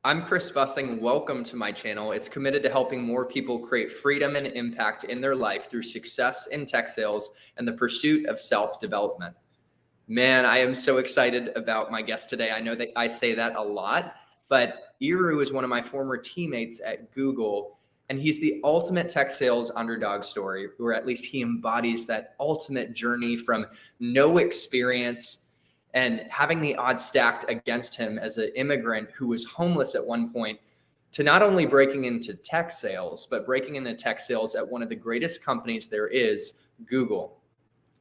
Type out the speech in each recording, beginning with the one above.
I'm Chris Bussing. Welcome to my channel. It's committed to helping more people create freedom and impact in their life through success in tech sales and the pursuit of self-development. Man, I am so excited about my guest today. I know that I say that a lot, but Eru is one of my former teammates at Google, and he's the ultimate tech sales underdog story, or at least he embodies that ultimate journey from no experience and having the odds stacked against him as an immigrant who was homeless at one point, to not only breaking into tech sales, but breaking into tech sales at one of the greatest companies there is, Google.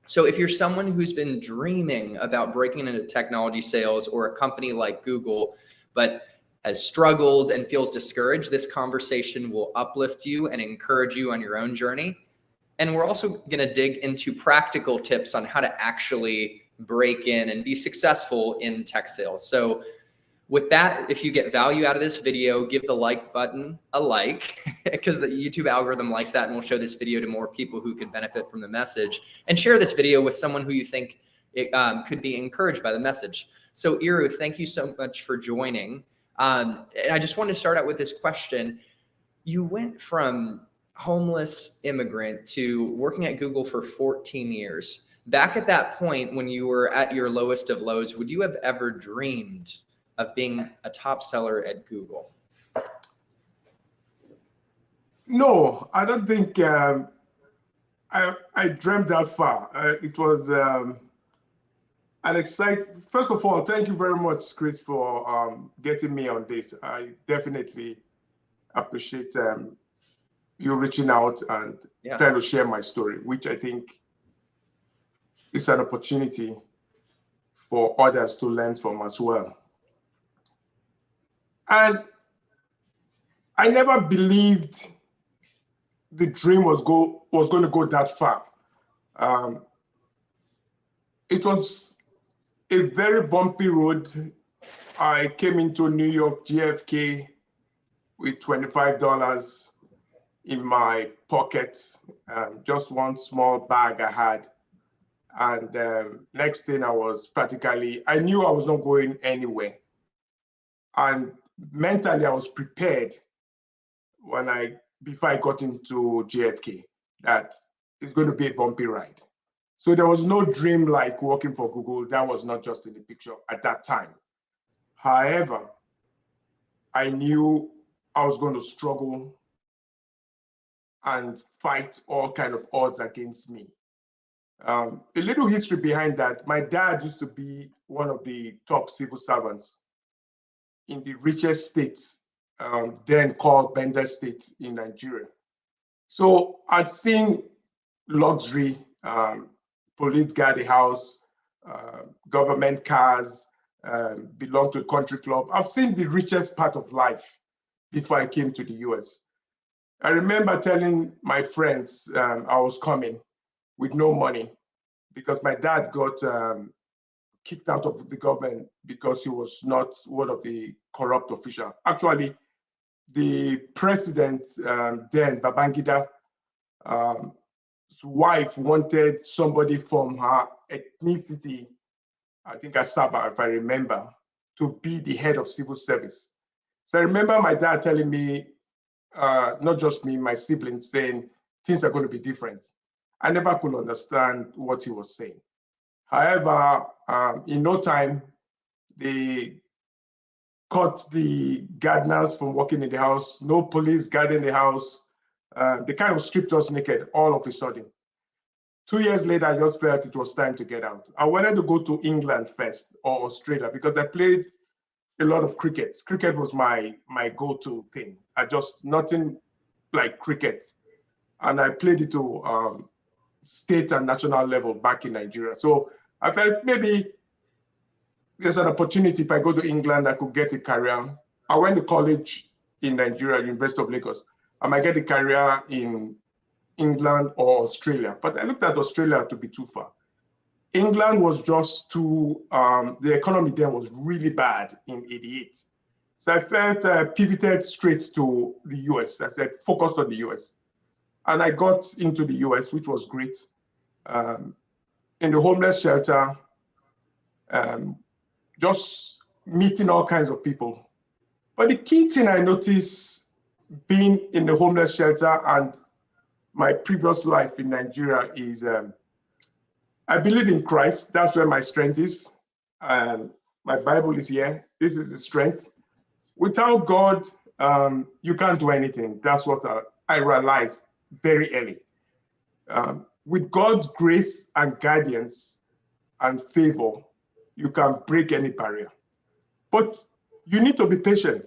So if you're someone who's been dreaming about breaking into technology sales or a company like Google, but has struggled and feels discouraged, this conversation will uplift you and encourage you on your own journey. And we're also going to dig into practical tips on how to actually break in and be successful in tech sales. So with that, if you get value out of this video, give the like button a like because the YouTube algorithm likes that and will show this video to more people who could benefit from the message, and share this video with someone who you think it could be encouraged by the message. So Eru, thank you so much for joining. And I just wanted to start out with this question. You went from homeless immigrant to working at Google for 14 years. Back at that point, when you were at your lowest of lows, would you have ever dreamed of being a top seller at Google? No, I don't think I dreamt that far. It was an exciting. First of all, thank you very much, Chris, for getting me on this. I definitely appreciate you reaching out and trying to share my story, which I think is an opportunity for others to learn from as well. And I never believed the dream was going to go that far. It was a very bumpy road. I came into New York JFK with $25 in my pocket, just one small bag I had. And next thing I knew I was not going anywhere. And mentally I was prepared before I got into JFK that it's going to be a bumpy ride. So there was no dream like working for Google. That was not just in the picture at that time. However, I knew I was going to struggle and fight all kind of odds against me. A little history behind that. My dad used to be one of the top civil servants in the richest states, then called Bender State in Nigeria. So I'd seen luxury, police guard the house, government cars, belong to a country club. I've seen the richest part of life before I came to the US. I remember telling my friends I was coming with no money because my dad got kicked out of the government because he was not one of the corrupt officials. Actually, the president then, Babangida, his wife wanted somebody from her ethnicity, I think Asaba, if I remember, to be the head of civil service. So I remember my dad telling me, not just me, my siblings, saying things are going to be different. I never could understand what he was saying. However, in no time, they cut the gardeners from working in the house, no police guarding the house. They kind of stripped us naked all of a sudden. 2 years later, I just felt it was time to get out. I wanted to go to England first or Australia because I played a lot of cricket. Cricket was my go-to thing. Nothing like cricket. And I played it to state and national level back in Nigeria. So I felt maybe there's an opportunity if I go to England, I could get a career. I went to college in Nigeria, University of Lagos. I might get a career in England or Australia. But I looked at Australia to be too far. England was just too, the economy then was really bad in '88. So I felt pivoted straight to the US. I said, focused on the US. And I got into the US, which was great. In the homeless shelter, just meeting all kinds of people. But the key thing I noticed being in the homeless shelter and my previous life in Nigeria is I believe in Christ. That's where my strength is. My Bible is here. This is the strength. Without God, you can't do anything. That's what I realized very early. With God's grace and guidance and favor, you can break any barrier. But you need to be patient.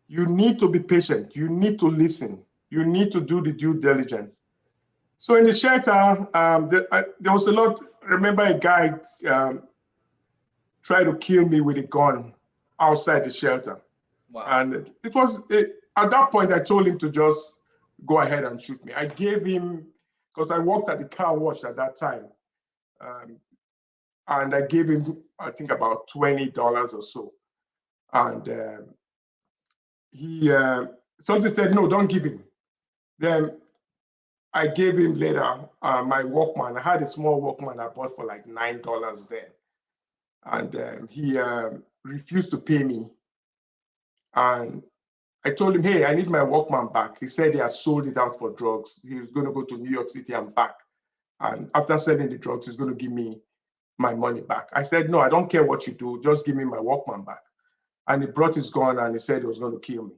You need to be patient. You need to listen. You need to do the due diligence. So in the shelter, there was a lot. Remember a guy tried to kill me with a gun outside the shelter. Wow. And at that point, I told him to just go ahead and shoot me. I gave him, because I worked at the car wash at that time. And I gave him, I think, about $20 or so. And somebody said, no, don't give him. Then I gave him later my Walkman. I had a small Walkman I bought for like $9 then. And he refused to pay me. And I told him, hey, I need my Walkman back. He said he had sold it out for drugs. He was going to go to New York City and back. And after selling the drugs, he's going to give me my money back. I said, no, I don't care what you do. Just give me my Walkman back. And he brought his gun and he said he was going to kill me.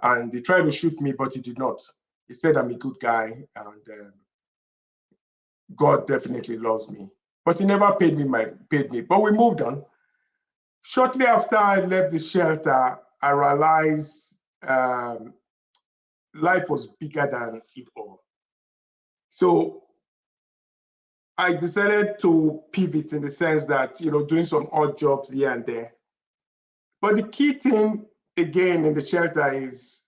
And he tried to shoot me, but he did not. He said I'm a good guy and God definitely loves me. But he never paid me. But we moved on. Shortly after I left the shelter, I realized life was bigger than it all. So I decided to pivot in the sense that, doing some odd jobs here and there. But the key thing, again, in the shelter is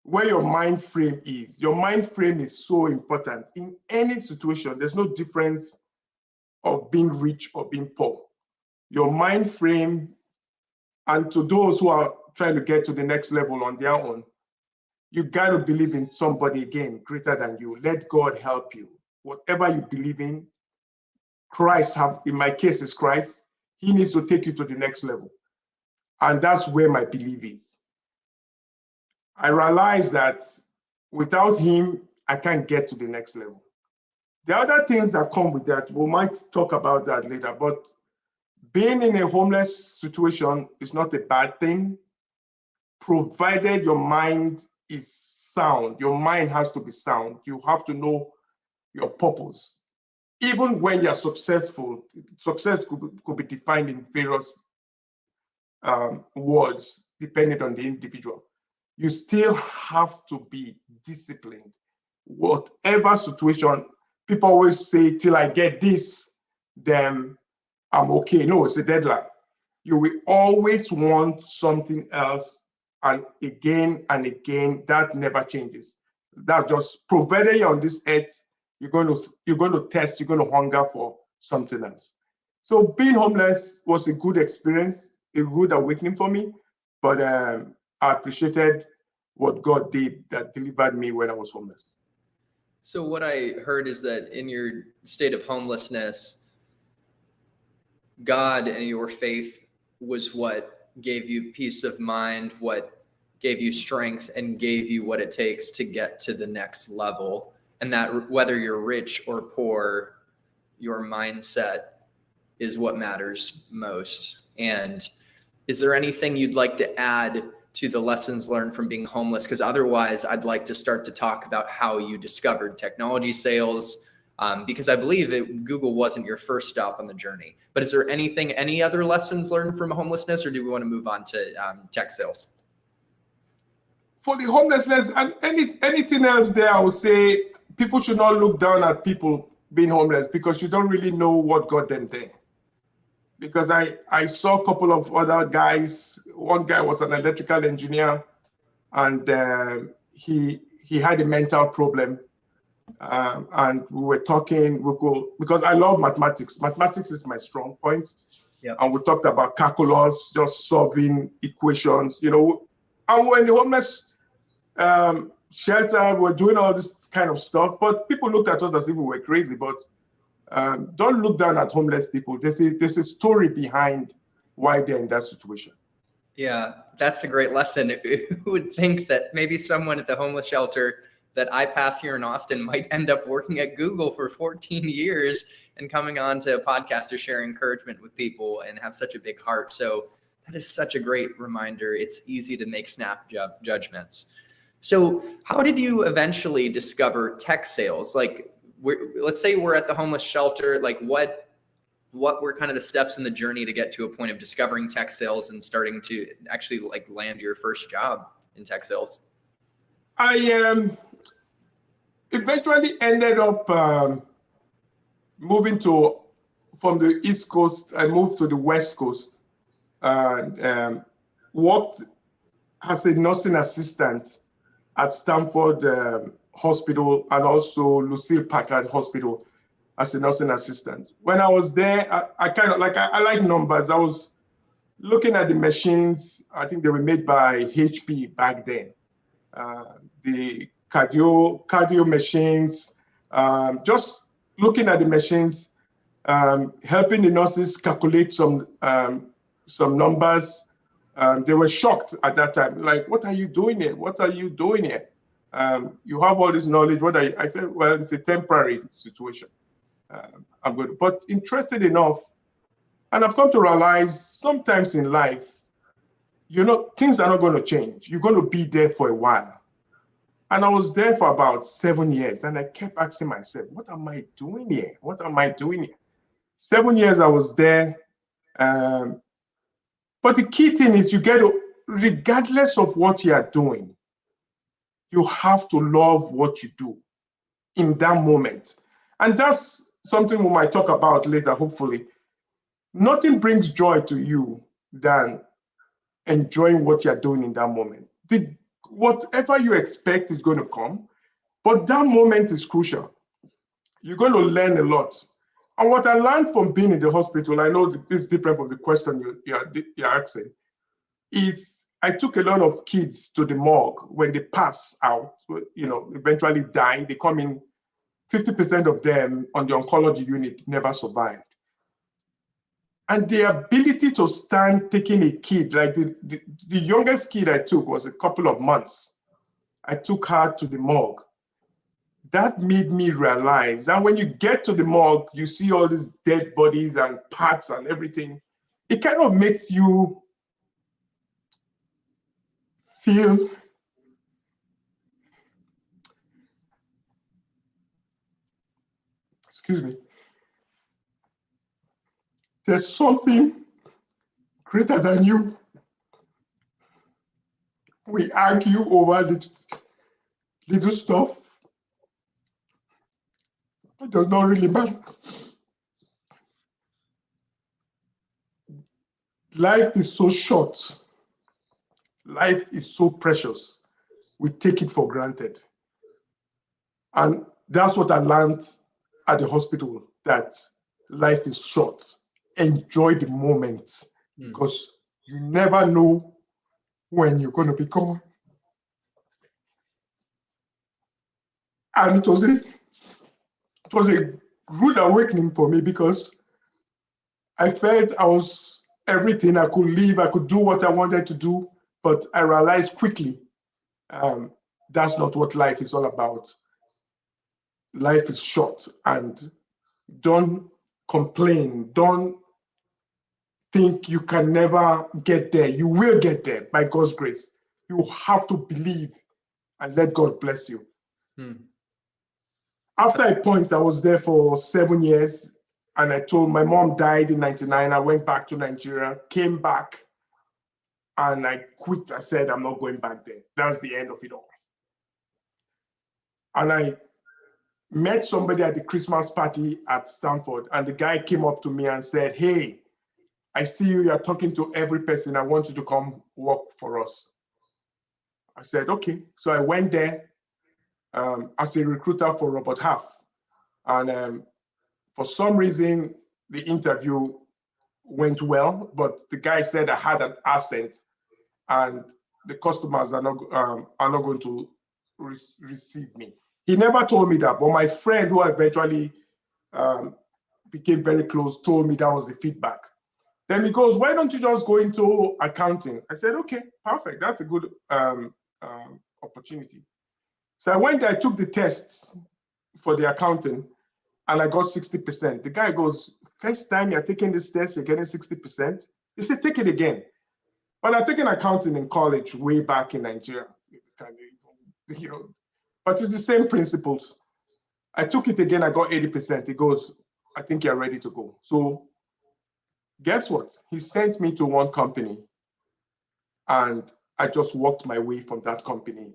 where your mind frame is. Your mind frame is so important. In any situation, there's no difference of being rich or being poor. Your mind frame, and to those who are trying to get to the next level on their own, you got to believe in somebody, again, greater than you. Let God help you. Whatever you believe in, in my case, is Christ. He needs to take you to the next level. And that's where my belief is. I realize that without him, I can't get to the next level. The other things that come with that, we might talk about that later, but being in a homeless situation is not a bad thing, provided your mind is sound. Your mind has to be sound. You have to know your purpose. Even when you're successful, success could be defined in various words, depending on the individual. You still have to be disciplined. Whatever situation, people always say, till I get this, then I'm okay. No, it's a deadline. You will always want something else, and again, that never changes. That's just, provided you're on this earth, you're going to test, you're going to hunger for something else. So being homeless was a good experience, a rude awakening for me, but I appreciated what God did that delivered me when I was homeless. So what I heard is that in your state of homelessness, God and your faith was what gave you peace of mind, what gave you strength, and gave you what it takes to get to the next level. And that whether you're rich or poor, your mindset is what matters most. And is there anything you'd like to add to the lessons learned from being homeless? Because otherwise, I'd like to start to talk about how you discovered technology sales, because I believe that Google wasn't your first stop on the journey. But is there any other lessons learned from homelessness, or do we want to move on to tech sales? For the homelessness and anything else there, I would say people should not look down at people being homeless because you don't really know what got them there. Because I saw a couple of other guys. One guy was an electrical engineer, and he had a mental problem. And we were talking, because I love mathematics. Mathematics is my strong point. Yep. And we talked about calculus, just solving equations, And we're in the homeless shelter, we're doing all this kind of stuff, but people looked at us as if we were crazy. But don't look down at homeless people. There's a story behind why they're in that situation. Yeah, That's a great lesson. Who would think that maybe someone at the homeless shelter that I pass here in Austin might end up working at Google for 14 years and coming on to a podcast to share encouragement with people and have such a big heart. So that is such a great reminder. It's easy to make snap judgments. So how did you eventually discover tech sales? Like, let's say we're at the homeless shelter, like what were kind of the steps in the journey to get to a point of discovering tech sales and starting to actually like land your first job in tech sales? I eventually ended up moving from the East Coast. I moved to the West Coast and worked as a nursing assistant at Stanford Hospital and also Lucille Packard Hospital as a nursing assistant. When I was there, I kind of like, I like numbers. I was looking at the machines. I think they were made by HP back then. The cardio machines, just looking at the machines, helping the nurses calculate some numbers. They were shocked at that time. Like, what are you doing here? What are you doing here? You have all this knowledge. I said, well, it's a temporary situation. I'm good, but interested enough, and I've come to realize sometimes in life, things are not going to change. You're going to be there for a while. And I was there for about 7 years, and I kept asking myself, what am I doing here? What am I doing here? 7 years I was there. But the key thing is regardless of what you are doing, you have to love what you do in that moment. And that's something we might talk about later, hopefully. Nothing brings joy to you than enjoying what you're doing in that moment. Whatever you expect is going to come, but that moment is crucial. You're going to learn a lot. And what I learned from being in the hospital, I know this is different from the question you're asking, is I took a lot of kids to the morgue when they pass out, eventually die. They come in, 50% of them on the oncology unit never survived. And the ability to stand taking a kid, like the youngest kid I took was a couple of months. I took her to the morgue. That made me realize, and when you get to the morgue, you see all these dead bodies and parts and everything. It kind of makes you feel there's something greater than you. We argue over little stuff. It does not really matter. Life is so short. Life is so precious. We take it for granted. And that's what I learned at the hospital, that life is short. Enjoy the moment because you never know when you're going to be gone. And it was a rude awakening for me because I felt I was everything. I could live, I could do what I wanted to do, but I realized quickly that's not what life is all about. Life is short, and don't complain. Don't think you can never get there. You will get there by God's grace. You have to believe and let God bless you. After a point, I was there for 7 years, and I told my mom died in 1999. I went back to Nigeria, came back, and I quit. I said, I'm not going back there. That's the end of it all. And I met somebody at the Christmas party at Stanford, and the guy came up to me and said, hey, I see you're talking to every person. I want you to come work for us. I said, okay. So I went there as a recruiter for Robert Half. And for some reason, the interview went well, but the guy said I had an accent and the customers are not going to receive me. He never told me that, but my friend who eventually became very close told me that was the feedback. Then he goes, why don't you just go into accounting? I said, okay, perfect. That's a good opportunity. So I went there, I took the test for the accounting, and I got 60%. The guy goes, first time you're taking this test, you're getting 60%? He said, take it again. But I've taken accounting in college way back in Nigeria, you know, but it's the same principles. I took it again, I got 80%. He goes, I think you're ready to go. So guess what? He sent me to one company, and I just worked my way from that company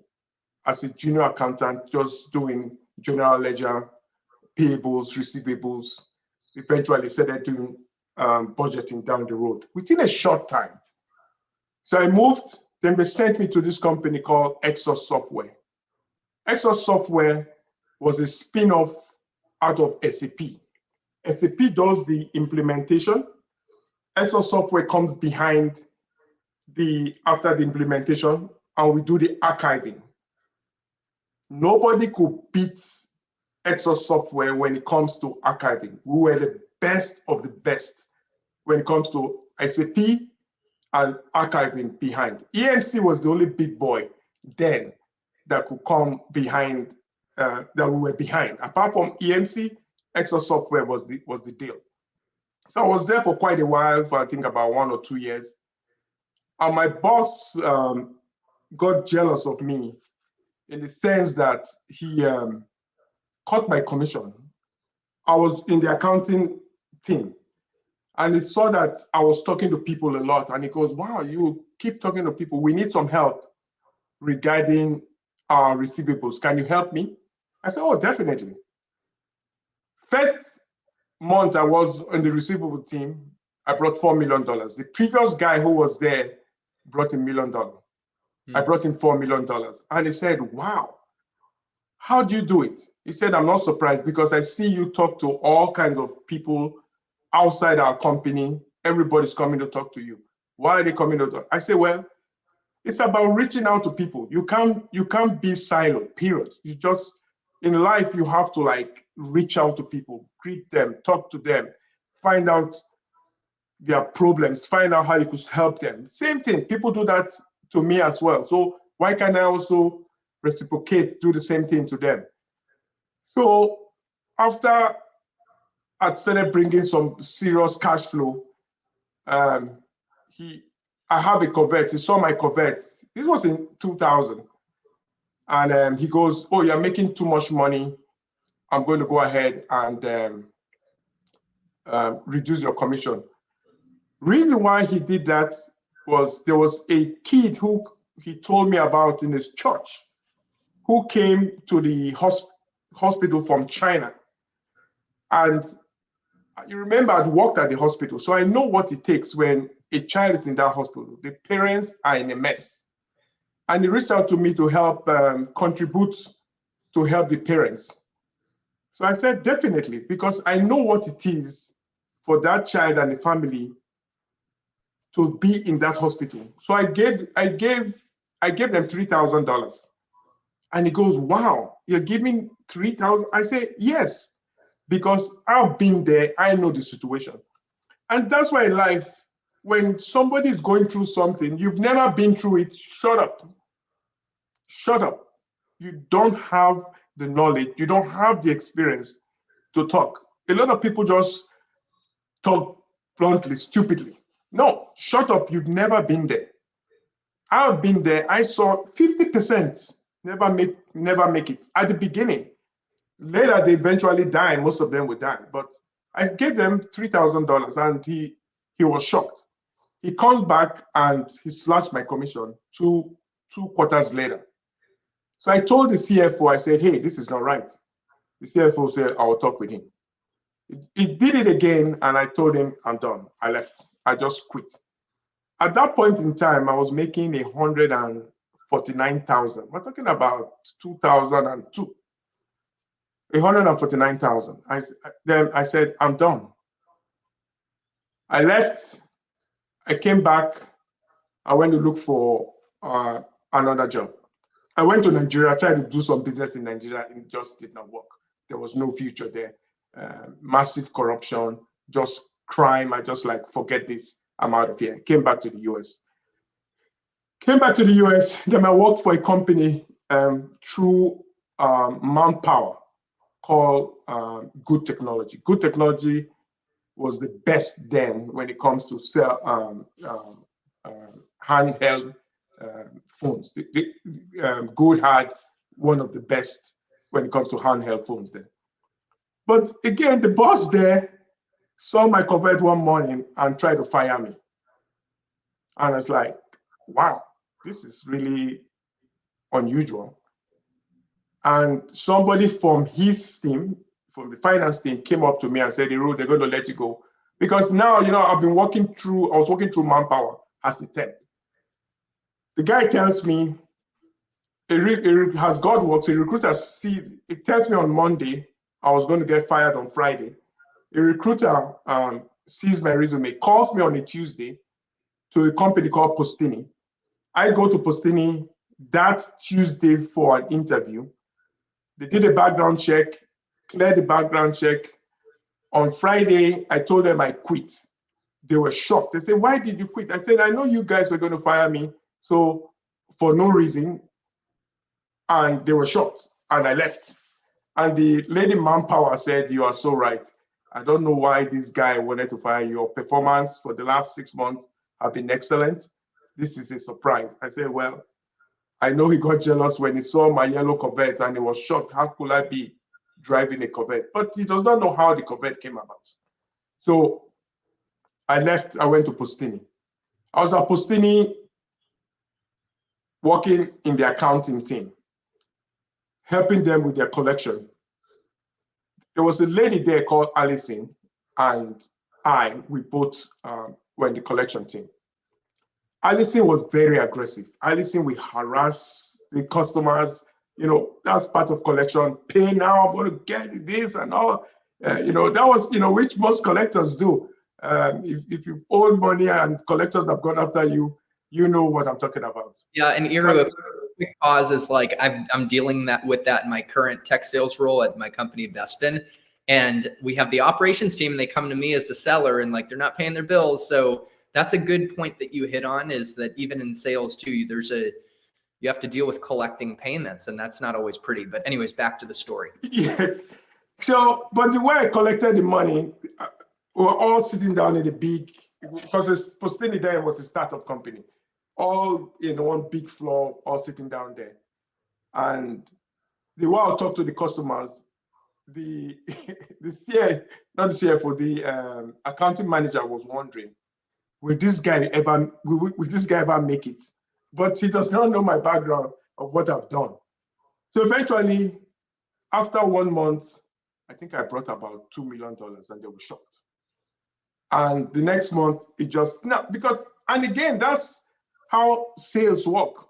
as a junior accountant, just doing general ledger, payables, receivables. Eventually started doing budgeting down the road within a short time. So I moved, then they sent me to this company called Exos Software. Exos Software was a spin-off out of SAP. SAP does the implementation. Exos Software comes behind after the implementation, and we do the archiving. Nobody could beat Exos Software when it comes to archiving. We were the best of the best when it comes to SAP and archiving behind. EMC was the only big boy then that could come behind, that we were behind. Apart from EMC, Exos Software was the deal. So I was there for quite a while, for I think about 1 or 2 years. And my boss got jealous of me in the sense that he cut my commission. I was in the accounting team, and he saw that I was talking to people a lot, and he goes, wow, you keep talking to people. We need some help regarding our receivables. Can you help me? I said, oh, definitely. First month I was on the receivable team, I brought $4 million. The previous guy who was there brought $1 million. I brought in $4 million. And he said, wow, how do you do it? He said, I'm not surprised because I see you talk to all kinds of people outside our company. Everybody's coming to talk to you. Why are they coming to talk? I say, well, it's about reaching out to people. You can't be siloed, period. You just, in life, you have to like reach out to people, greet them, talk to them, find out their problems, find out how you could help them. Same thing, people do that to me as well. So why can't I also reciprocate, do the same thing to them? So after I started bringing some serious cash flow, I have a Corvette. He saw my Corvette. This was in 2000. And he goes, oh, you're making too much money. I'm going to go ahead and reduce your commission. Reason why he did that was there was a kid who he told me about in his church who came to the hospital from China. And you remember I'd worked at the hospital, so I know what it takes when a child is in that hospital. The parents are in a mess. And he reached out to me to help contribute to help the parents. So I said, definitely, because I know what it is for that child and the family to be in that hospital. So I gave them $3,000. And he goes, wow, you're giving $3,000? I say, yes, because I've been there, I know the situation. And that's why in life, when somebody is going through something, you've never been through it, shut up. Shut up. You don't have the knowledge, you don't have the experience to talk. A lot of people just talk bluntly, stupidly. No, shut up, you've never been there. I've been there, I saw 50% never make it at the beginning. Later, they eventually die, most of them will die. But I gave them $3,000 and he was shocked. He comes back and he slashed my commission two quarters later. So I told the CFO, I said, hey, this is not right. The CFO said, I will talk with him. He did it again, and I told him, I'm done. I left. I just quit. At that point in time, I was making 149,000. We're talking about 2002. 149,000. Then I said, I'm done. I left. I came back. I went to look for another job. I went to Nigeria, tried to do some business in Nigeria, and it just did not work. There was no future there. Massive corruption, just crime. I just like, forget this. I'm out of here. Came back to the US. Then I worked for a company through Manpower called Good Technology. Good Technology was the best then when it comes to handheld phones. Good had one of the best when it comes to handheld phones then. But again, the boss there saw my Corvette one morning and tried to fire me. And I was like, wow, this is really unusual. And somebody from his team, from the finance team, came up to me and said, Erutode, they're going to let you go. Because now, I was working through Manpower as a temp. The guy tells me, has God works, a recruiter it tells me on Monday, I was going to get fired on Friday. A recruiter sees my resume, calls me on a Tuesday to a company called Postini. I go to Postini that Tuesday for an interview. They did a background check, cleared the background check. On Friday, I told them I quit. They were shocked. They said, why did you quit? I said, I know you guys were going to fire me, so for no reason. And they were shocked, and I left. And the lady Manpower said, you are so right. I don't know why this guy wanted to fire you. Your performance for the last 6 months have been excellent. This is a surprise. I said, well, I know he got jealous when he saw my yellow Corvette and he was shocked. How could I be driving a Corvette? But he does not know how the Corvette came about. So I left, I went to Postini. I was at Postini working in the accounting team, helping them with their collection. There was a lady there called Allison, and we both were in the collection team. Allison was very aggressive. Allison would harass the customers. That's part of collection. Pay now, I'm going to get this and all. That was, which most collectors do. If you owe money and collectors have gone after you, you know what I'm talking about. Yeah, and Eru, quick pause is like I'm dealing with that in my current tech sales role at my company Bespin, and we have the operations team, and they come to me as the seller, and like they're not paying their bills. So that's a good point that you hit on, is that even in sales too, you have to deal with collecting payments, and that's not always pretty. But anyways, back to the story. Yeah. So, but the way I collected the money, we were all sitting down in the big, because Postini then was a startup company, all in one big floor, all sitting down there. And the way I talk to the customers, the CFO, the accounting manager was wondering, will this guy ever make it? But he does not know my background of what I've done. So eventually, after 1 month, I think I brought about $2 million, and they were shocked. And the next month, and again, that's how sales work.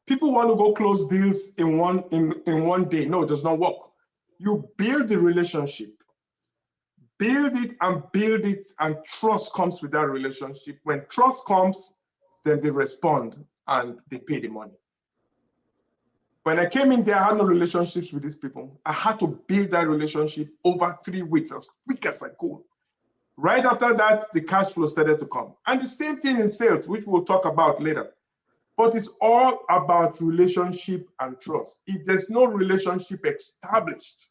People want to go close deals in one day. No, it does not work. You build the relationship, build it, and trust comes with that relationship. When trust comes, then they respond and they pay the money. When I came in there, I had no relationships with these people. I had to build that relationship over 3 weeks as quick as I could. Right after that, the cash flow started to come. And the same thing in sales, which we'll talk about later. But it's all about relationship and trust. If there's no relationship established,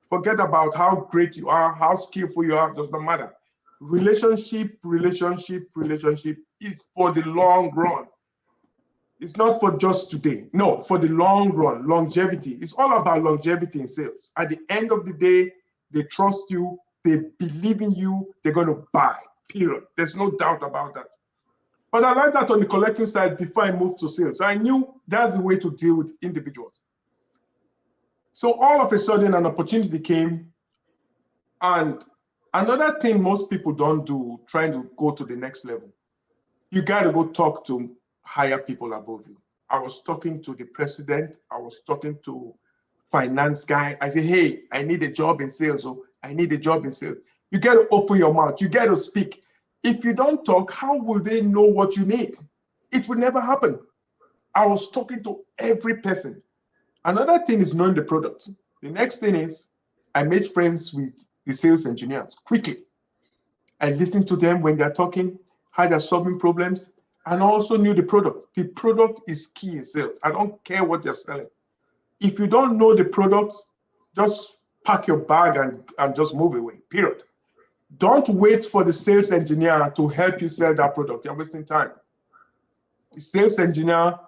forget about how great you are, how skillful you are, does not matter. Relationship is for the long run. It's not for just today. No, it's for the long run, longevity. It's all about longevity in sales. At the end of the day, they trust you, they believe in you, they're going to buy, period. There's no doubt about that. But I learned that on the collecting side before I moved to sales. So I knew that's the way to deal with individuals. So all of a sudden, an opportunity came. And another thing most people don't do, trying to go to the next level, you got to go talk to higher people above you. I was talking to the president. I was talking to finance guy. I said, hey, I need a job in sales. So I need a job in sales. You got to open your mouth. You got to speak. If you don't talk, how will they know what you need? It will never happen. I was talking to every person. Another thing is knowing the product. The next thing is I made friends with the sales engineers quickly. I listened to them when they're talking. how they're solving problems, and also knew the product. The product is key in sales. I don't care what you're selling. If you don't know the product, just pack your bag and just move away, period. Don't wait for the sales engineer to help you sell that product. You're wasting time. The sales engineer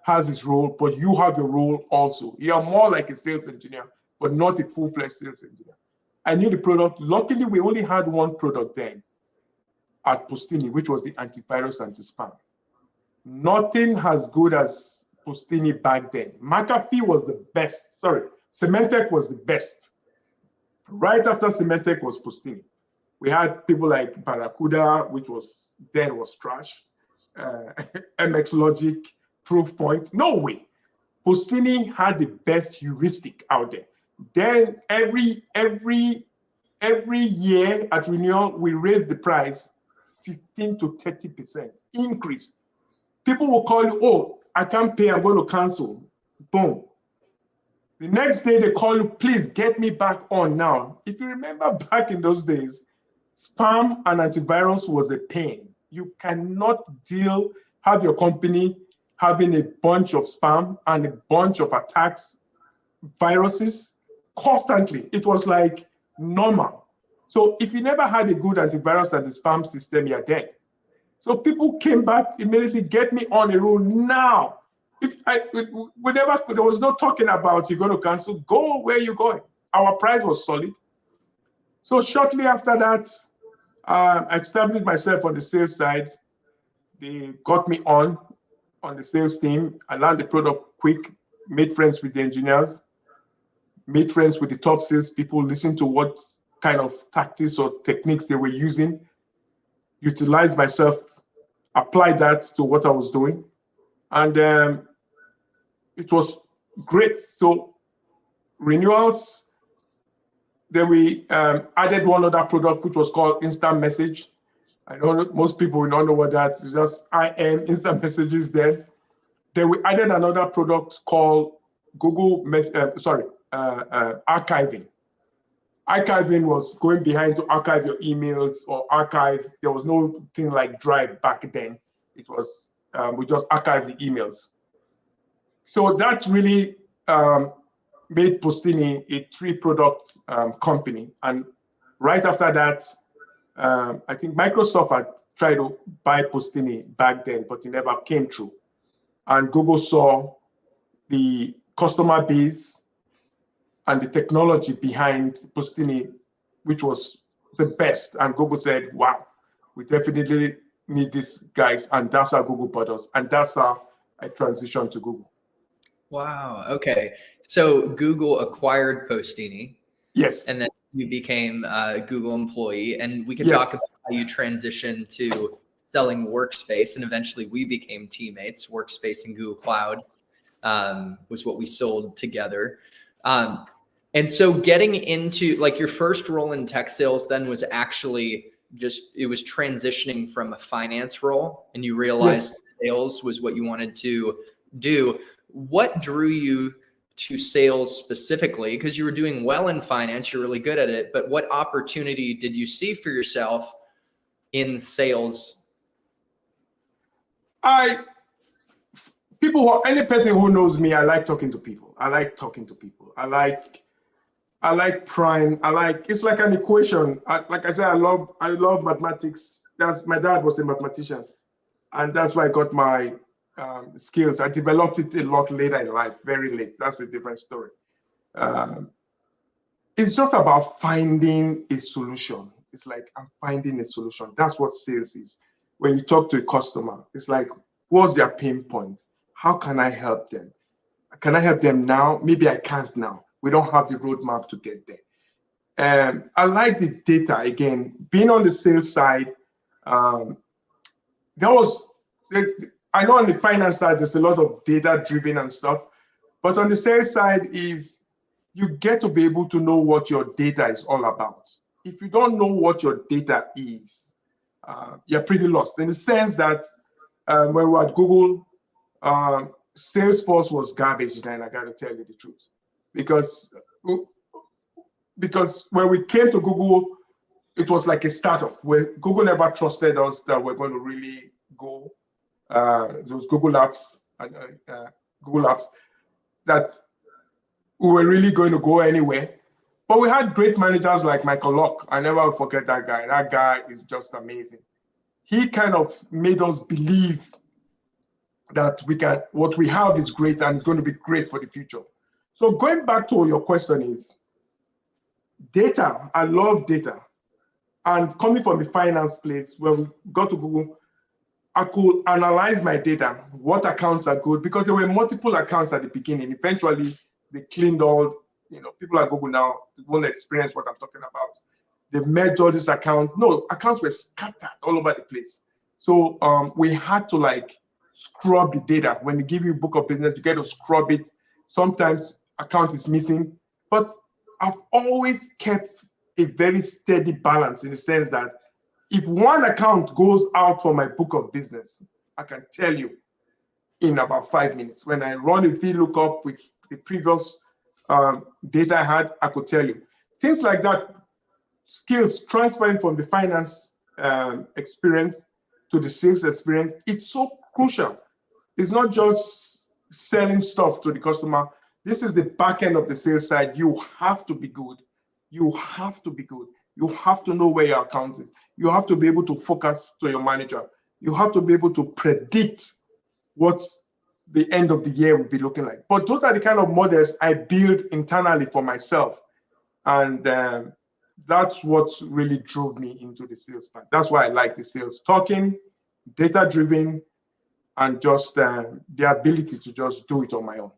has his role, but you have your role also. You are more like a sales engineer, but not a full-fledged sales engineer. I knew the product. Luckily, we only had one product then at Postini, which was the antivirus anti-spam. Nothing as good as Postini back then. McAfee was the best. Sorry, Symantec was the best. Right after Symantec was Postini. We had people like Barracuda, which was then was trash. MX Logic, Proofpoint. No way. Postini had the best heuristic out there. Then every year at renewal, we raised the price 15 to 30% increase. People will call you, oh, I can't pay, I'm going to cancel. Boom. The next day they call you, please get me back on now. If you remember back in those days, spam and antivirus was a pain. You cannot have your company having a bunch of spam and a bunch of attacks, viruses constantly. It was like normal. So if you never had a good antivirus and the spam system, you're dead. So people came back immediately, get me on a roll now. There was no talking about you're going to cancel, go where you're going. Our price was solid. So shortly after that, I established myself on the sales side. They got me on the sales team. I learned the product quick, made friends with the engineers, made friends with the top sales people, listened to what kind of tactics or techniques they were using, utilized myself, applied that to what I was doing. And it was great. So renewals, then we added one other product, which was called Instant Message. I know most people will not know what that is, just IM, Instant Messages then. Then we added another product called archiving. Archiving was going behind to archive your emails or archive. There was no thing like Drive back then. It was, we just archived the emails. So that really made Postini a 3-product company. And right after that, I think Microsoft had tried to buy Postini back then, but it never came true. And Google saw the customer base and the technology behind Postini, which was the best. And Google said, wow, we definitely need these guys. And that's how Google bought us. And that's how I transitioned to Google. Wow. Okay. So Google acquired Postini. Yes. And then you became a Google employee. And we can Yes. talk about how you transitioned to selling Workspace. And eventually we became teammates. Workspace and Google Cloud was what we sold together. And so getting into like your first role in tech sales then was actually it was transitioning from a finance role, and you realized Yes. sales was what you wanted to do. What drew you to sales specifically? Because you were doing well in finance, you're really good at it, but what opportunity did you see for yourself in sales? Any person who knows me, I like talking to people. I like prime. It's like an equation. Like I said, I love mathematics. My dad was a mathematician, and that's why I got my skills. I developed it a lot later in life, very late. That's a different story. It's just about finding a solution. It's like I'm finding a solution. That's what sales is. When you talk to a customer, it's like, what's their pain point? How can I help them? Can I help them now? Maybe I can't now. We don't have the roadmap to get there. I like the data. Again, being on the sales side, I know on the finance side, there's a lot of data driven and stuff, but on the sales side is you get to be able to know what your data is all about. If you don't know what your data is, you're pretty lost in the sense that when we were at Google, Salesforce was garbage then, I gotta tell you the truth. Because when we came to Google, it was like a startup where Google never trusted us that we're going to really go. It was Google Apps, Google Apps, that we were really going to go anywhere. But we had great managers like Michael Locke. I never will forget that guy. That guy is just amazing. He kind of made us believe that what we have is great and it's going to be great for the future. So going back to your question is, data, I love data. And coming from the finance place, when we got to Google, I could analyze my data, what accounts are good, because there were multiple accounts at the beginning. Eventually, they cleaned all, people at Google now won't experience what I'm talking about. They merged all these accounts. No, accounts were scattered all over the place. So we had to scrub the data. When they give you a book of business, you get to scrub it. Sometimes account is missing, but I've always kept a very steady balance in the sense that if one account goes out for my book of business, I can tell you in about 5 minutes. When I run a VLOOKUP with the previous data I had, I could tell you. Things like that, skills transferring from the finance experience to the sales experience, it's so crucial. It's not just selling stuff to the customer. This is the back end of the sales side. You have to be good. You have to be good. You have to know where your account is. You have to be able to focus to your manager. You have to be able to predict what the end of the year will be looking like. But those are the kind of models I build internally for myself. And that's what really drove me into the sales part. That's why I like the sales. Talking, data-driven, and just the ability to just do it on my own.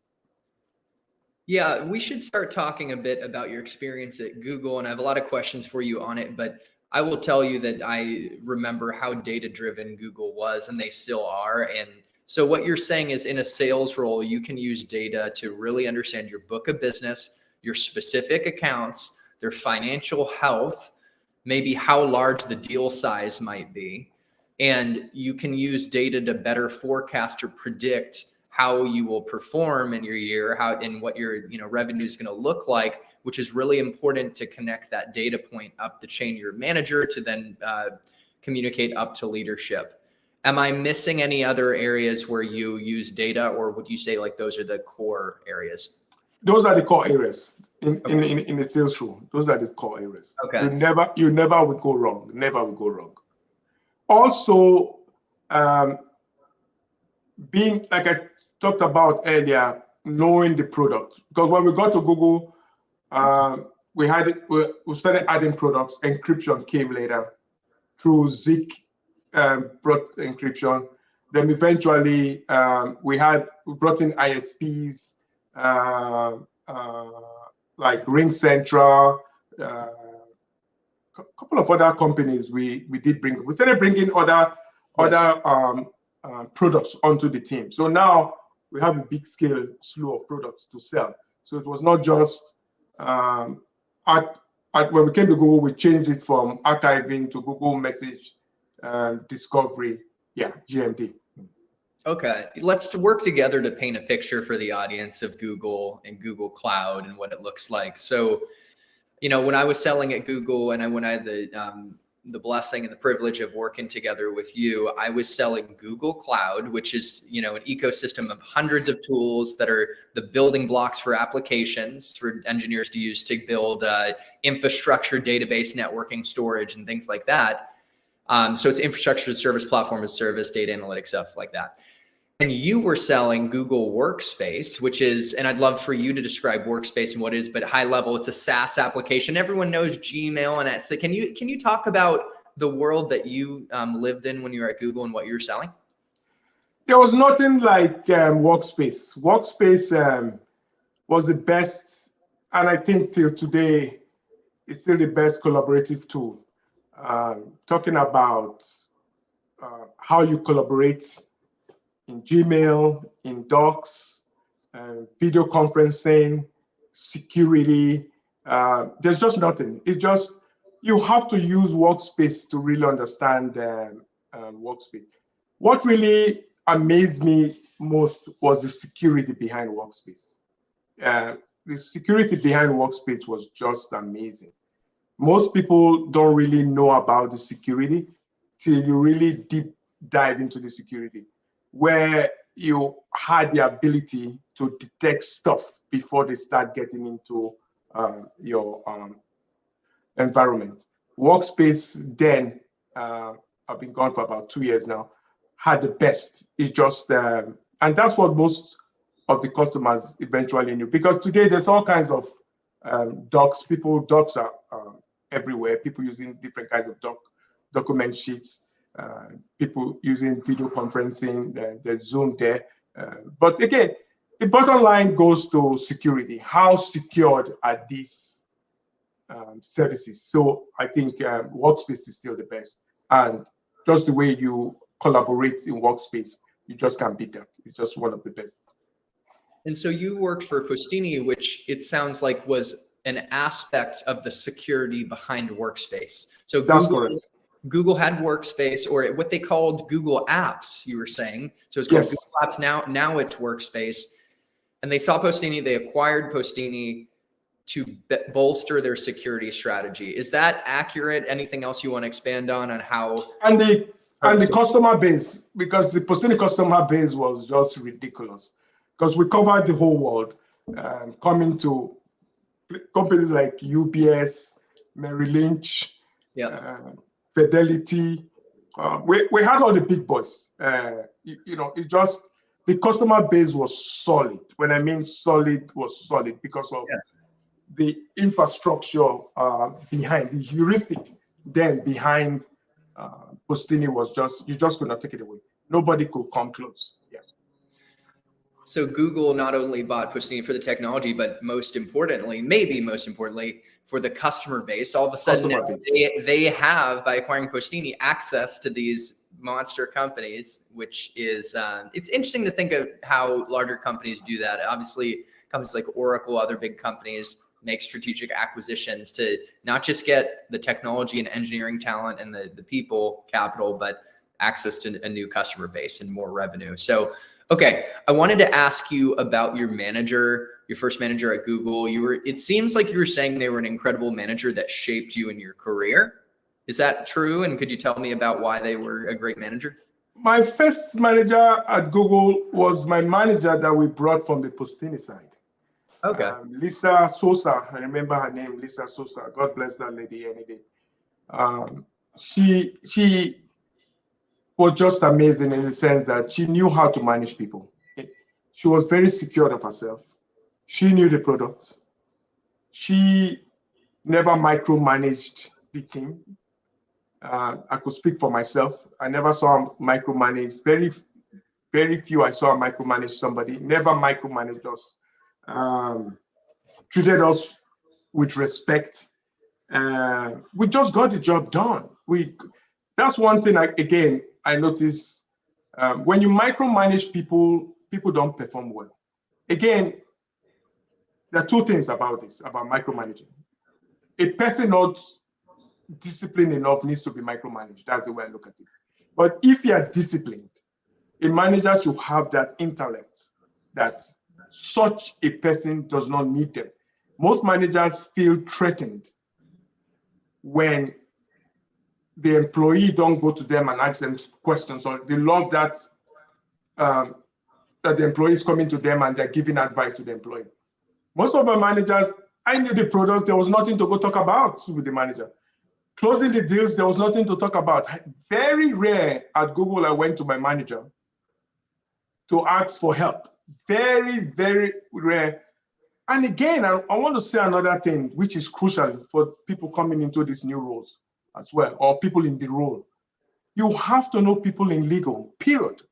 Yeah, we should start talking a bit about your experience at Google, and I have a lot of questions for you on it, but I will tell you that I remember how data-driven Google was, and they still are. And so what you're saying is in a sales role, you can use data to really understand your book of business, your specific accounts, their financial health, maybe how large the deal size might be. And you can use data to better forecast or predict how you will perform in your year, and what your revenue is going to look like, which is really important to connect that data point up the chain, your manager, to then communicate up to leadership. Am I missing any other areas where you use data, or would you say those are the core areas? Those are the core areas in the sales role. Those are the core areas. Okay. You never would go wrong. Never would go wrong. Also, being like I talked about earlier, knowing the product. Because when we got to Google, we started adding products. Encryption came later through Zik, brought encryption. Then eventually we brought in ISPs like Ring Central, a couple of other companies we did bring. We started bringing other products onto the team. So now we have a big scale slew of products to sell. So it was not just when we came to Google, we changed it from archiving to Google Message Discovery. Yeah, GMD. Okay, let's work together to paint a picture for the audience of Google and Google Cloud and what it looks like. So, when I was selling at Google, and when I had the blessing and the privilege of working together with you, I was selling Google Cloud, which is, an ecosystem of hundreds of tools that are the building blocks for applications for engineers to use to build infrastructure, database, networking, storage, and things like that. So it's infrastructure as service, platform as service, data analytics, stuff like that. And you were selling Google Workspace, which is, and I'd love for you to describe Workspace and what it is, but high level, it's a SaaS application. Everyone knows Gmail and that. So can you talk about the world that you lived in when you were at Google and what you were selling? There was nothing like Workspace. Workspace was the best, and I think till today, it's still the best collaborative tool. Talking about how you collaborate in Gmail, in Docs, video conferencing, security. There's just nothing. It's just, you have to use Workspace to really understand Workspace. What really amazed me most was the security behind Workspace. The security behind Workspace was just amazing. Most people don't really know about the security till you really deep dive into the security, where you had the ability to detect stuff before they start getting into your environment. Workspace then, I've been gone for about 2 years now, had the best. It just, and that's what most of the customers eventually knew. Because today there's all kinds of docs. Docs are everywhere. People using different kinds of document sheets. People using video conferencing. There's Zoom there. But again, the bottom line goes to security. How secured are these services? So I think Workspace is still the best. And just the way you collaborate in Workspace, you just can't beat that. It's just one of the best. And so you worked for Postini, which it sounds like was an aspect of the security behind Workspace. So that's correct. Google had Workspace, or what they called Google Apps, you were saying. So it's called Google Apps. Now it's Workspace. And they saw Postini, they acquired Postini to bolster their security strategy. Is that accurate? Anything else you want to expand on how? And the customer base, because the Postini customer base was just ridiculous. Because we covered the whole world, coming to companies like UBS, Merrill Lynch, Fidelity. We had all the big boys. It just, the customer base was solid. When I mean solid, was solid because of the infrastructure behind, the heuristic then behind Postini was just, you just could not take it away. Nobody could come close. Yeah. So Google not only bought Postini for the technology, but maybe most importantly, for the customer base. All of a sudden, they have, by acquiring Postini, access to these monster companies, which is, it's interesting to think of how larger companies do that. Obviously, companies like Oracle, other big companies, make strategic acquisitions to not just get the technology and engineering talent and the people capital, but access to a new customer base and more revenue. So, okay, I wanted to ask you about your first manager at Google. It seems like you were saying they were an incredible manager that shaped you in your career. Is that true? And could you tell me about why they were a great manager? My first manager at Google was my manager that we brought from the Postini side. Okay. Lisa Sosa, I remember her name, Lisa Sosa. God bless that lady any day. She was just amazing in the sense that she knew how to manage people. She was very secure of herself. She knew the product. She never micromanaged the team. I could speak for myself. I never saw her micromanage. Very few I saw her micromanage somebody. Never micromanaged us. Treated us with respect. We just got the job done. That's one thing I notice. When you micromanage people, people don't perform well. Again, there are two things about micromanaging. A person not disciplined enough needs to be micromanaged. That's the way I look at it. But if you are disciplined, a manager should have that intellect that such a person does not need them. Most managers feel threatened when the employee don't go to them and ask them questions, or they love that that the employee is coming to them and they're giving advice to the employee. Most of my managers, I knew the product, there was nothing to go talk about with the manager. Closing the deals, there was nothing to talk about. Very rare at Google, I went to my manager to ask for help. Very, very rare. And again, I want to say another thing, which is crucial for people coming into these new roles as well, or people in the role. You have to know people in legal, period.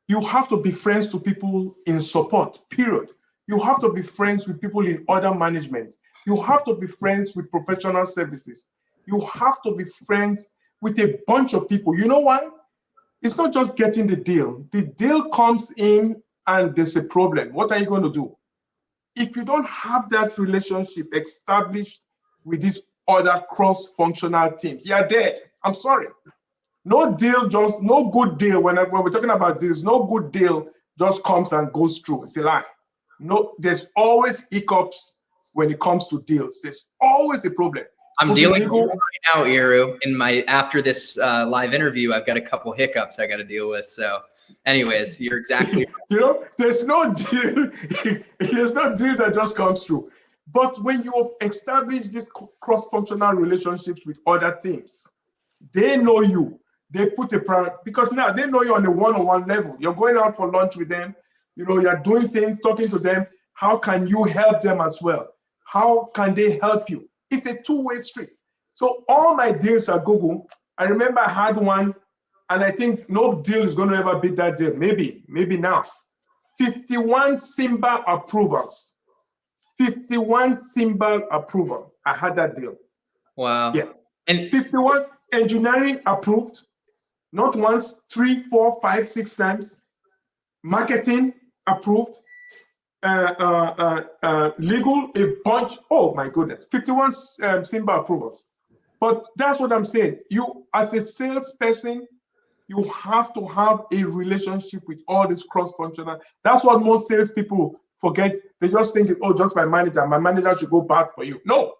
You have to be friends to people in support, period. You have to be friends with people in order management. You have to be friends with professional services. You have to be friends with a bunch of people. You know why? It's not just getting the deal. The deal comes in and there's a problem. What are you going to do? If you don't have that relationship established with these other cross-functional teams, you're dead. I'm sorry. No good deal. When we're talking about this, no good deal just comes and goes through. It's a lie. No, there's always hiccups when it comes to deals. There's always a problem. I'm could be dealing with legal. one right now, Eru. In my after this live interview, I've got a couple hiccups I got to deal with. So, anyways, you're exactly right. You know, there's no deal. There's no deal that just comes through. But when you have established these cross-functional relationships with other teams, they know you. They put a priority because now they know you on a one-on-one level. You're going out for lunch with them. You know, you're doing things, talking to them. How can you help them as well? How can they help you? It's a two-way street. So all my deals at Google, I remember I had one, and I think no deal is going to ever beat that deal. Maybe now. 51 Simba approvals. 51 Simba approval. I had that deal. Wow. Yeah. And 51 engineering approved. Not once, 3, 4, 5, 6 times. Marketing approved. Legal, a bunch. Oh my goodness, 51 Simba approvals. But that's what I'm saying. You, as a salesperson, you have to have a relationship with all these cross-functional. That's what most salespeople forget. They just think, oh, just my manager should go back for you. No,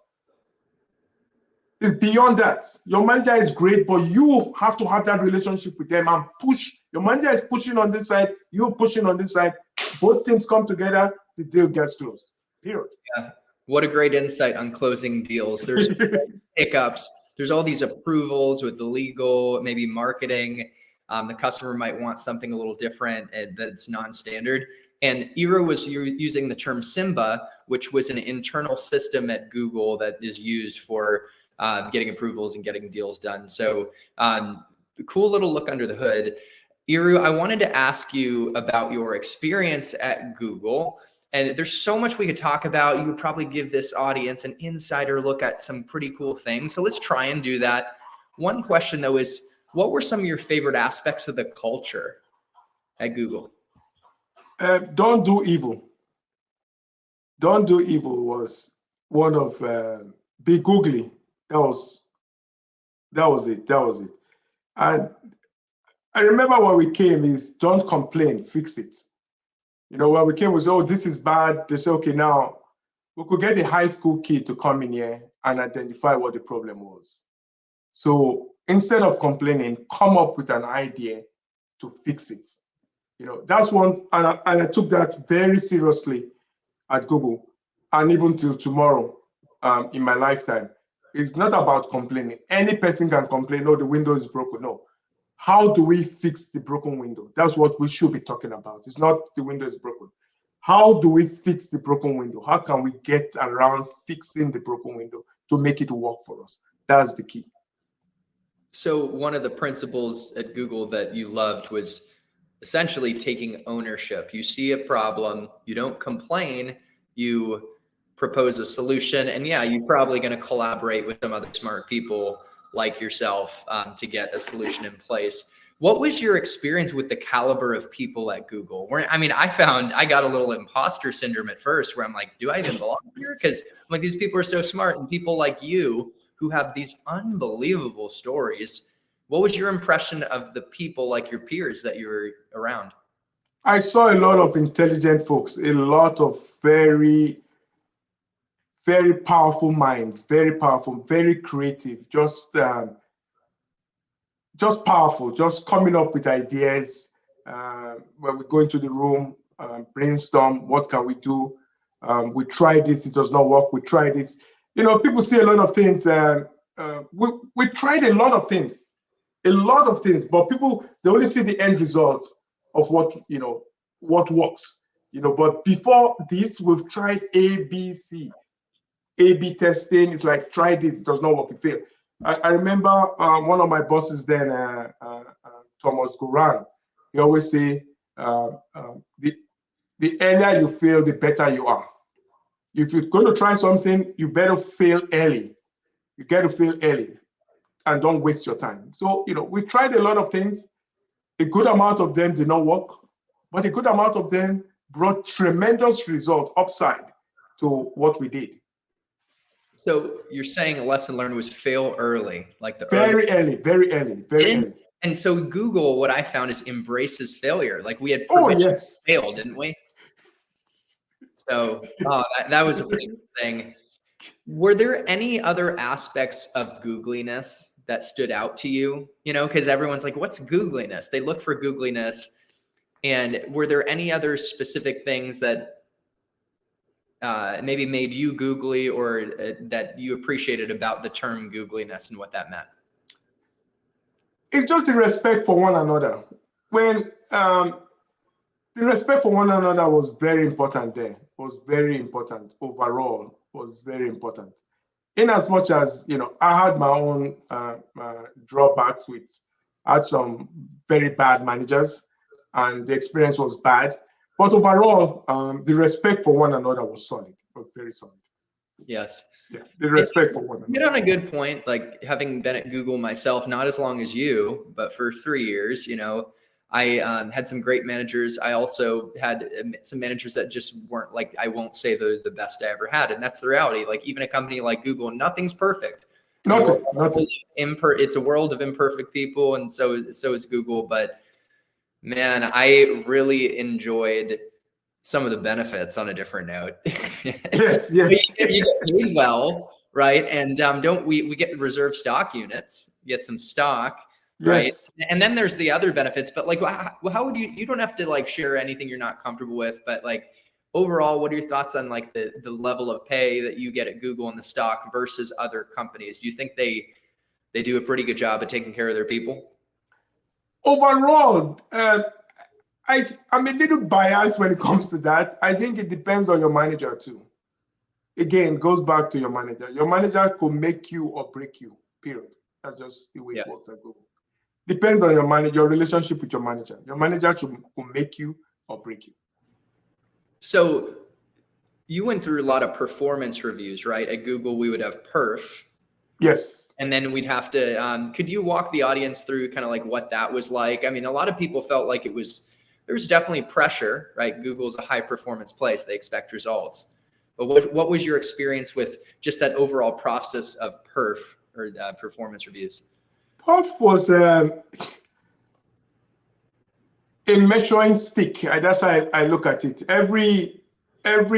it's beyond that. Your manager is great, but you have to have that relationship with them and push. Your manager is pushing on this side, you're pushing on this side. Both teams come together, the deal gets closed. Period. yeah, what a great insight on closing deals. There's hiccups. There's all these approvals with the legal, maybe marketing. The customer might want something a little different that's non-standard. And Eru was using the term Simba, which was an internal system at Google that is used for getting approvals and getting deals done. So cool little look under the hood. Eru, I wanted to ask you about your experience at Google. And there's so much we could talk about. You would probably give this audience an insider look at some pretty cool things. So let's try and do that. One question though is, what were some of your favorite aspects of the culture at Google? Don't do evil. Don't do evil was one of be googly. That was it. That was it. And I remember when we came is don't complain, fix it. You know, when we came, we said, oh, this is bad. They said, okay, now we could get a high school kid to come in here and identify what the problem was. So instead of complaining, come up with an idea to fix it. You know, that's one, and I took that very seriously at Google, and even till tomorrow in my lifetime. It's not about complaining. Any person can complain, oh, the window is broken. No. How do we fix the broken window? That's what we should be talking about. It's not the window is broken. How do we fix the broken window? How can we get around fixing the broken window to make it work for us? That's the key. So one of the principles at Google that you loved was essentially taking ownership. You see a problem, you don't complain, you propose a solution, and yeah, you're probably going to collaborate with some other smart people like yourself to get a solution in place. What was your experience with the caliber of people at Google? I mean, I found I got a little imposter syndrome at first where I'm like, do I even belong here? Because I'm like, these people are so smart, and people like you who have these unbelievable stories. What was your impression of the people like your peers that you were around? I saw a lot of intelligent folks, a lot of very, very powerful minds, very powerful, very creative, just powerful, just coming up with ideas. When we go into the room, brainstorm, what can we do? We try this, it does not work. We try this. You know, people see a lot of things. We tried a lot of things, but people, they only see the end result of what works. You know, but before this, we've tried A, B, C. A/B testing. It's like, try this, it does not work, it failed. I remember one of my bosses then, Thomas Goran, he always say, the earlier you fail, the better you are. If you're going to try something, you better fail early. You got to fail early and don't waste your time. So, you know, we tried a lot of things. A good amount of them did not work, but a good amount of them brought tremendous result upside to what we did. So you're saying a lesson learned was fail early, like the very early. And so Google, what I found is embraces failure. Like we had failed, didn't we? So that was a pretty good thing. Were there any other aspects of googliness that stood out to you? You know, because everyone's like, what's googliness? They look for googliness. And were there any other specific things that maybe made you googly, or that you appreciated about the term googliness and what that meant? It's just the respect for one another. When the respect for one another was very important there, was very important overall, was very important. In as much as, you know, I had my own drawbacks I had some very bad managers and the experience was bad. But overall, the respect for one another was solid, was very solid. Yes. Yeah, the respect for one another. You hit on a good point. Like, having been at Google myself, not as long as you, but for 3 years, you know, I had some great managers. I also had some managers that just weren't, like, I won't say the best I ever had. And that's the reality. Like, even a company like Google, nothing's perfect. Nothing. It's a world of imperfect people. And so is Google. But man, I really enjoyed some of the benefits on a different note. Yes. You get paid well, right? And we get reserve stock units, get some stock, right? Yes. And then there's the other benefits, but like, how would you don't have to like share anything you're not comfortable with, but like overall, what are your thoughts on like the level of pay that you get at Google and the stock versus other companies? Do you think they do a pretty good job of taking care of their people? Overall, I'm a little biased when it comes to that. I think it depends on your manager too. Again, goes back to your manager. Your manager could make you or break you, period. That's just the way it works at Google. Depends on your manager, your relationship with your manager. Your manager could make you or break you. So you went through a lot of performance reviews, right? At Google, we would have perf. Yes. And then we'd have to, could you walk the audience through kind of like what that was like? I mean, a lot of people felt like there's definitely pressure, right? Google's a high performance place. They expect results. But what was your experience with just that overall process of perf, or performance reviews? Perf was a measuring stick. That's how I look at it. Every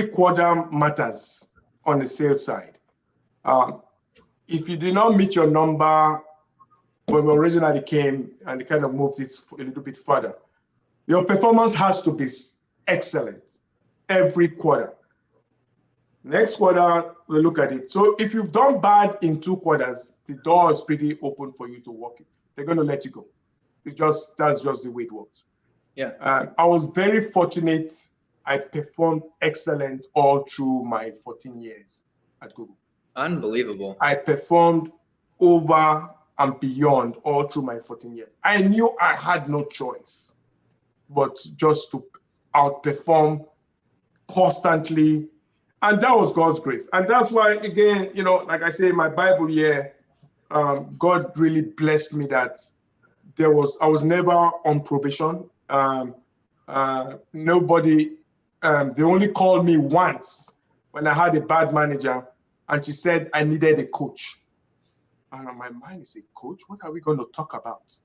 quarter matters on the sales side. If you did not meet your number when we originally came, and kind of moved this a little bit further, your performance has to be excellent every quarter. Next quarter, we'll look at it. So if you've done bad in 2 quarters, the door is pretty open for you to walk in. They're going to let you go. That's just the way it works. Yeah. I was very fortunate. I performed excellent all through my 14 years at Google. Unbelievable. I performed over and beyond all through my 14 years. I knew I had no choice but just to outperform constantly. And that was God's grace. And that's why, again, you know, like I say, my Bible year, God really blessed me that I was never on probation. Nobody, they only called me once when I had a bad manager, and she said I needed a coach. And my mind is, a coach? What are we going to talk about?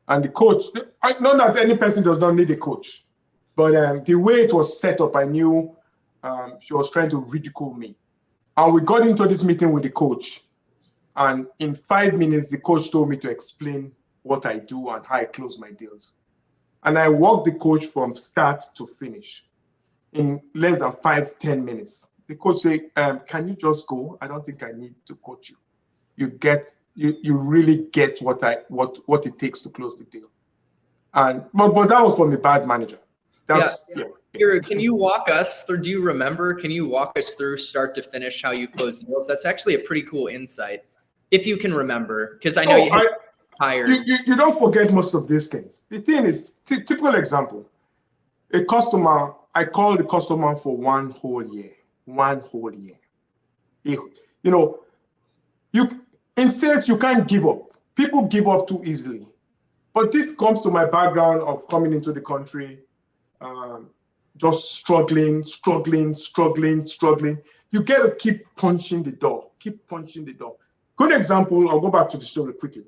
And the coach, not that any person does not need a coach, but the way it was set up, I knew she was trying to ridicule me. And we got into this meeting with the coach. And in 5 minutes, the coach told me to explain what I do and how I close my deals. And I walked the coach from start to finish in less than 5-10 minutes. The coach said, can you just go? I don't think I need to coach you. You really get what it takes to close the deal. And but that was from a bad manager. Can you walk us through? Do you remember? Can you walk us through start to finish how you close deals? That's actually a pretty cool insight, if you can remember, because I know you're tired. You don't forget most of these things. The thing is, typical example, a customer. I called the customer for 1 whole year. 1 whole year. In sales, you can't give up. People give up too easily. But this comes to my background of coming into the country, just struggling. You get to keep punching the door. Good example, I'll go back to the story quickly.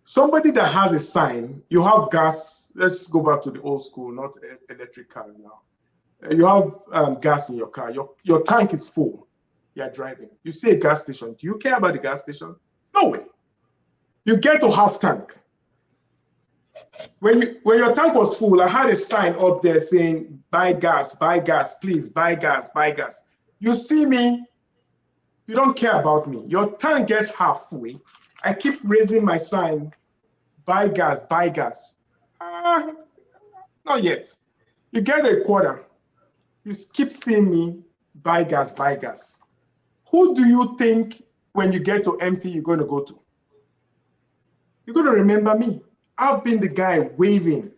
Somebody that has a sign, you have gas. Let's go back to the old school, not electric car now. You have gas in your car. Your tank is full. you're driving. You see a gas station. Do you care about the gas station? No way. You get to half tank. When your tank was full, I had a sign up there saying, buy gas, please, buy gas, buy gas. You see me, you don't care about me. Your tank gets halfway. I keep raising my sign, buy gas, buy gas. Not yet. You get a quarter. You keep seeing me, buy gas, buy gas. Who do you think when you get to empty, you're going to go to? You're going to remember me. I've been the guy waving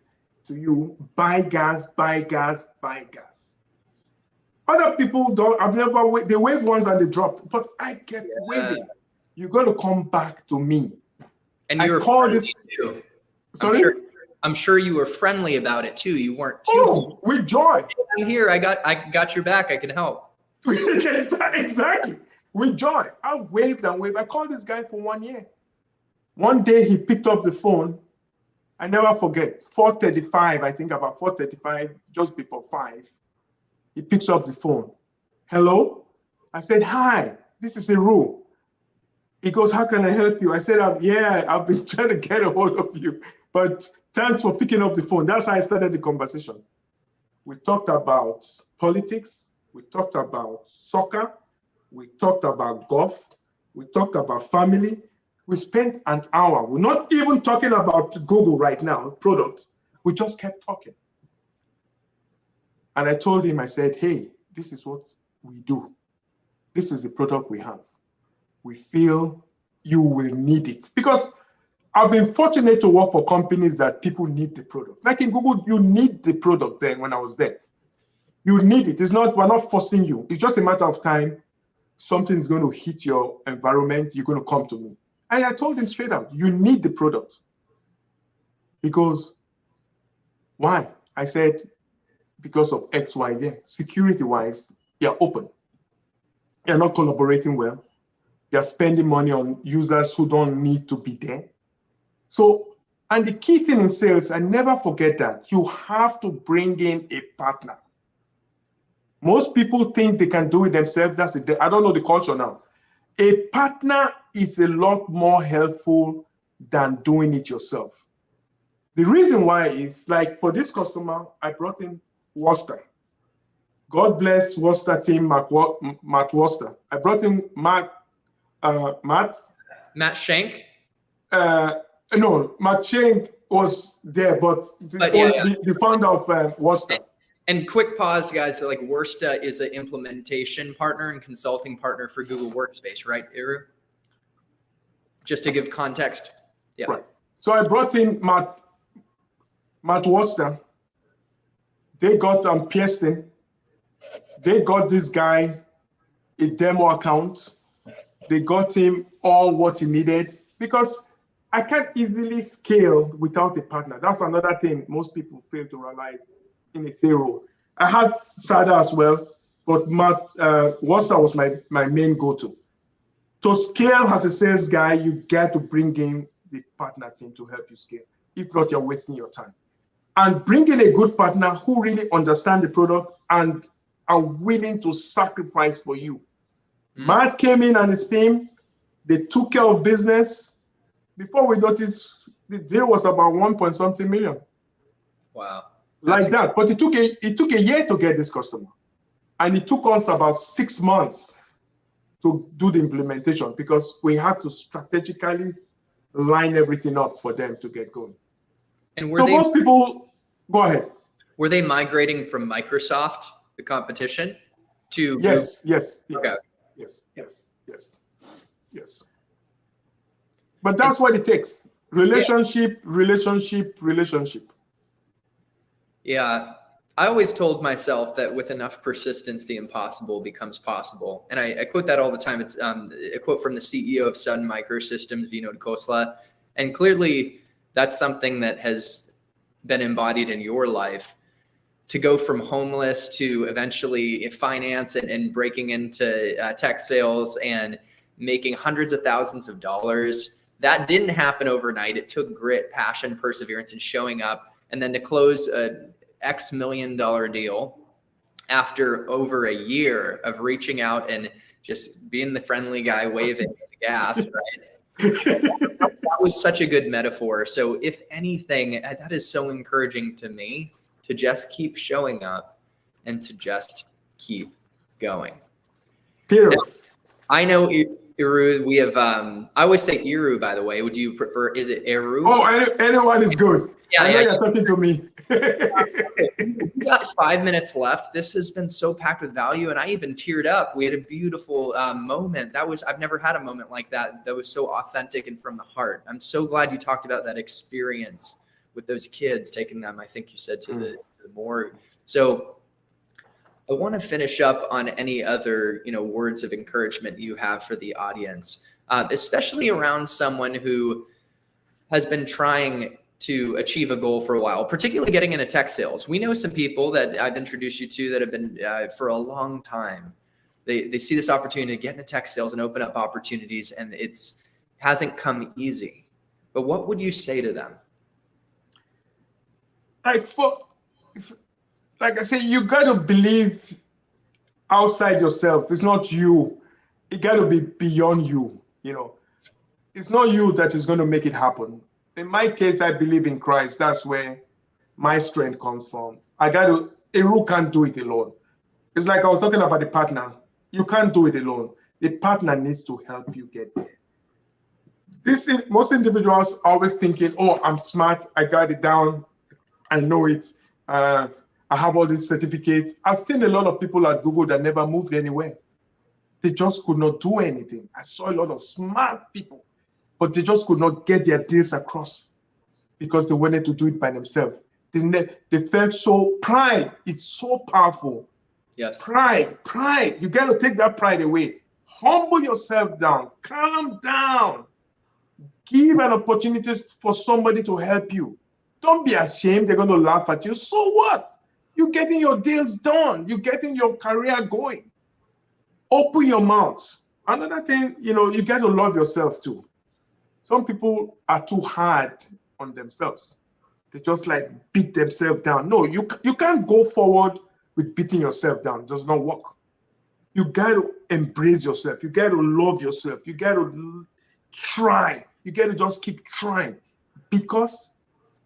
to you, buy gas, buy gas, buy gas. Other people don't, I've never, they wave once and they dropped, but I kept waving. You're going to come back to me. And you were call this too. Sorry? I'm sure you were friendly about it too. You weren't too. Oh, with joy. I'm here. I got your back. I can help. Exactly. With joy. I waved and waved. I called this guy for 1 year. One day he picked up the phone. I never forget. 4:35, I think about 4:35, just before 5. He picks up the phone. Hello? I said, hi, this is Eru. He goes, how can I help you? I said, I've been trying to get a hold of you, but thanks for picking up the phone. That's how I started the conversation. We talked about politics. We talked about soccer. We talked about golf. We talked about family. We spent an hour. We're not even talking about Google right now, product. We just kept talking. And I told him, I said, hey, this is what we do. This is the product we have. We feel you will need it. Because I've been fortunate to work for companies that people need the product. Like in Google, you need the product then when I was there. You need it. We're not forcing you. It's just a matter of time. Something's going to hit your environment. You're going to come to me. And I told him straight out, you need the product. He goes, why? I said, because of X, Y, Z. Security-wise, you're open. You're not collaborating well. You're spending money on users who don't need to be there. So, and the key thing in sales, I never forget that, you have to bring in a partner. Most people think they can do it themselves. I don't know the culture now. A partner is a lot more helpful than doing it yourself. The reason why is, like for this customer, I brought in Worcester. God bless Worcester team, Matt Worcester. I brought in Matt Shank? No, Matt Shank was there, but the founder of Worcester. And quick pause, guys. Like Worcester is an implementation partner and consulting partner for Google Workspace, right, Eru? Just to give context. Yeah. Right. So I brought in Matt Worcester. They got Pearson. They got this guy a demo account. They got him all what he needed, because I can't easily scale without a partner. That's another thing most people fail to realize in a sales role. I had Sada as well, but Matt Worcester was my main go-to. To scale as a sales guy, you get to bring in the partner team to help you scale. If not, you're wasting your time. And bring in a good partner who really understands the product and are willing to sacrifice for you. Matt came in and his team, they took care of business. Before we noticed, the deal was about 1.something million. Wow. Like that. But it took a year to get this customer. And it took us about 6 months to do the implementation, because we had to strategically line everything up for them to get going. And most people, go ahead. Were they migrating from Microsoft, the competition, to Yes. Okay. Yes. But that's what it takes. Relationship. Yeah. I always told myself that with enough persistence, the impossible becomes possible. And I quote that all the time. It's a quote from the CEO of Sun Microsystems, Vinod Khosla. And clearly that's something that has been embodied in your life, to go from homeless to eventually finance and breaking into tech sales and making hundreds of thousands of dollars. That didn't happen overnight. It took grit, passion, perseverance, and showing up. And then to close a X $million deal after over a year of reaching out and just being the friendly guy waving at the gas, right? That was such a good metaphor. So if anything, that is so encouraging to me to just keep showing up and to just keep going. Peter. Now, I know Eru, we have, I always say Eru, by the way. Would you prefer, is it Eru? Oh, anyone is good. Yeah, I know you're talking to me. We got 5 minutes left. This has been so packed with value, and I even teared up. We had a beautiful moment. I've never had a moment like that was so authentic and from the heart. I'm so glad you talked about that experience with those kids, taking them, I think you said, to the morgue. So I want to finish up on any other, words of encouragement you have for the audience, especially around someone who has been trying to achieve a goal for a while, particularly getting into tech sales. We know some people that I've introduced you to that have been for a long time. They see this opportunity to get into tech sales and open up opportunities, and hasn't come easy. But what would you say to them? Like I say, you got to believe outside yourself. It's not you. It got to be beyond you. It's not you that is going to make it happen. In my case, I believe in Christ. That's where my strength comes from. Eru can't do it alone. It's like I was talking about the partner. You can't do it alone. The partner needs to help you get there. Most individuals are always thinking, oh, I'm smart. I got it down. I know it. I have all these certificates. I've seen a lot of people at Google that never moved anywhere. They just could not do anything. I saw a lot of smart people, but they just could not get their deals across because they wanted to do it by themselves. They felt so pride. It's so powerful. Yes. Pride. You got to take that pride away. Humble yourself down. Calm down. Give an opportunity for somebody to help you. Don't be ashamed. They're going to laugh at you. So what? You're getting your deals done. You're getting your career going. Open your mouth. Another thing, you got to love yourself too. Some people are too hard on themselves. They just beat themselves down. No, you can't go forward with beating yourself down. It does not work. You got to embrace yourself. You got to love yourself. You got to try. You got to just keep trying, because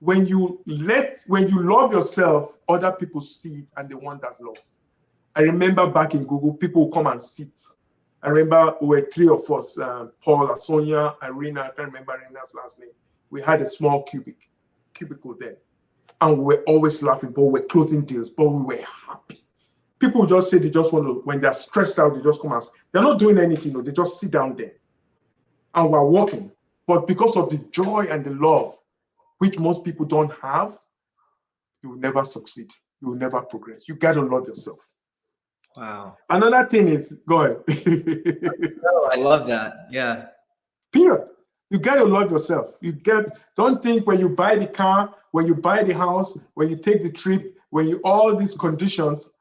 when you love yourself, other people see it and they want that love. I remember back in Google, people would come and sit. I remember we were 3 of us, Paul, Sonia, Irina, I can't remember Irina's last name. We had a small cubicle there. And we were always laughing, but we were closing deals, but we were happy. People would just say they just want to, when they're stressed out, they just come and they're not doing anything, they just sit down there. And we're working. But because of the joy and the love, which most people don't have, you will never succeed. You will never progress. You got to love yourself. Wow. Another thing is, go ahead. Oh, I love that. Yeah. Period. You got to love yourself. Don't think when you buy the car, when you buy the house, when you take the trip, all these conditions,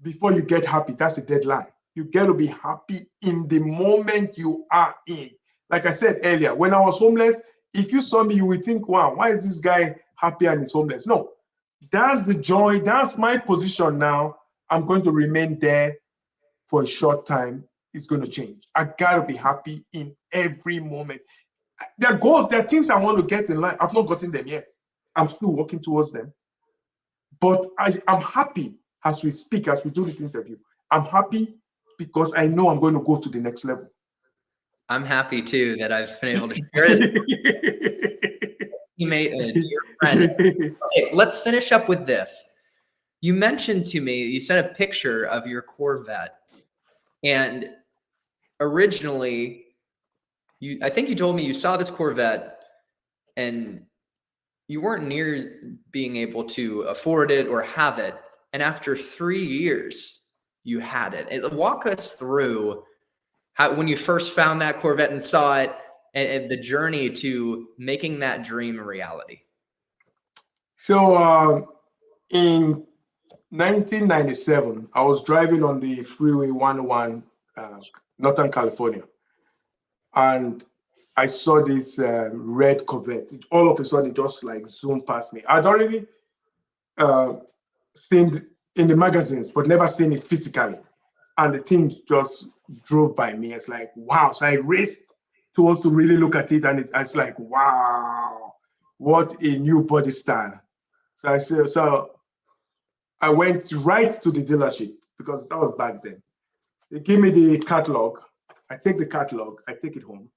before you get happy. That's a deadline. You got to be happy in the moment you are in. Like I said earlier, when I was homeless, if you saw me, you would think, wow, why is this guy happy and he's homeless? No, that's the joy. That's my position now. I'm going to remain there for a short time. It's going to change. I got to be happy in every moment. There are goals, there are things I want to get in life. I've not gotten them yet. I'm still working towards them. But I'm happy as we speak, as we do this interview. I'm happy because I know I'm going to go to the next level. I'm happy too that I've been able to share this. Teammate and a dear friend. Okay, let's finish up with this. You mentioned to me, you sent a picture of your Corvette, and originally, I think you told me you saw this Corvette and you weren't near being able to afford it or have it. And after 3 years, you had it. Walk us through how, when you first found that Corvette and saw it, and the journey to making that dream a reality. So in 1997, I was driving on the Freeway 101, Northern California, and I saw this red Corvette. All of a sudden, it just zoomed past me. I'd already seen in the magazines, but never seen it physically. And the thing just drove by me. It's like, wow. So I raced towards to really look at it, and it's like, wow, what a new body style. So I said, so I went right to the dealership because that was back then. They give me the catalog. I take the catalog, I take it home.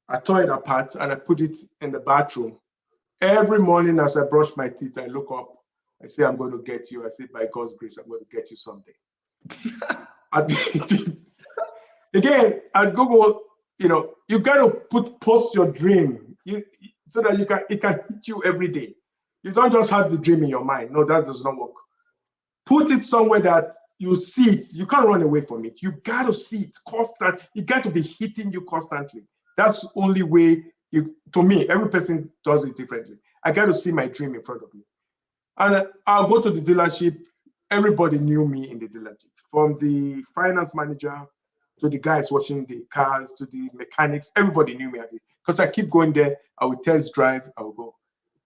I tore it apart and I put it in the bathroom. Every morning as I brush my teeth, I look up. I say, I'm going to get you. I say, by God's grace, I'm going to get you someday. Again, at Google, you got to post your dream so that it can hit you every day. You don't just have the dream in your mind. No, that does not work. Put it somewhere that you see it. You can't run away from it. You got to see it constant. It got to be hitting you constantly. That's the only way to me, every person does it differently. I got to see my dream in front of me. And I'll go to the dealership. Everybody knew me in the dealership, from the finance manager to the guys watching the cars to the mechanics. Everybody knew me because I keep going there. I will test drive, I will go.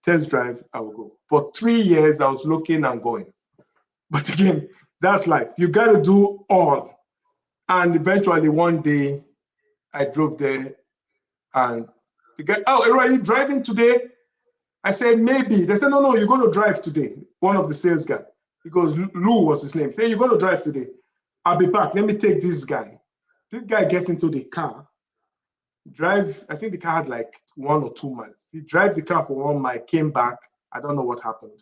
Test drive, I will go. For 3 years, I was looking and going. But again, that's life. You got to do all. And eventually one day, I drove there and the guy, oh, are you driving today? I said, maybe. They said, no, you're going to drive today. One of the sales guys. He goes, Lou was his name. Say, you're going to drive today. I'll be back. Let me take this guy. This guy gets into the car, drives. I think the car had like 1 or 2 months. He drives the car for 1 mile, came back. I don't know what happened.